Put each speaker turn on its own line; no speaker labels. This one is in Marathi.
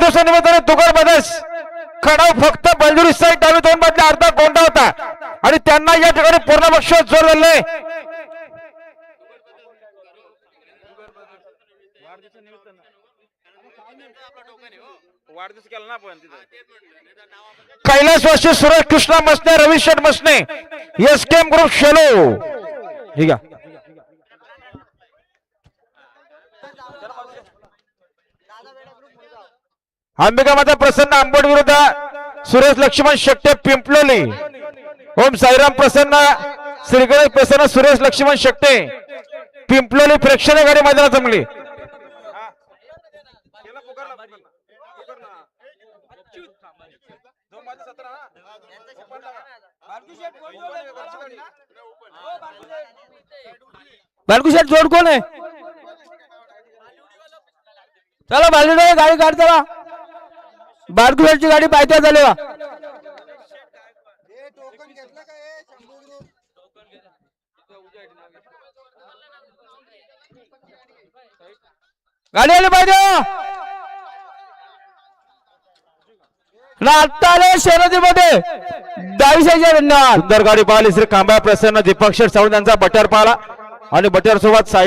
वाढदिवसा निमित्ताने तुगर बदस खडाव फक्त बलजुरी साईड डावी 2 मधला अर्धा गोंडा होता आणि त्यांना या ठिकाणी पूर्ण बक्षीस जोर दिले. कैलासवासी सुरेश कृष्णा मसने, रवी शेठ मसने, एसकेएम ग्रुप शेलो. ठीक आहे. अंबिका माता प्रसन्न आंबोड विरुद्ध सुरेश लक्ष्मण शेट्टे पिंपलोली. ओम साईराम प्रसन्न श्रीगणेश प्रसन्न सुरेश लक्ष्मण शेट्टे पिंपलोली प्रेक्षणीय गाडी मैदानात जमली.
बालकू शेठ जोड कोण आहे? चला बालकू गाडी काढ. चला बालकू शेठची गाडी पायथ्या झाली वा. गाडी आली पाहिजे. आता आले शर्यतीमध्ये 22,000. धन्यवाद.
सुंदर गाडी पाहिली श्री कांबा प्रसन्न दीपक शेठ सावंत यांचा बटर पाहिला आणि बटर सोबत साहेब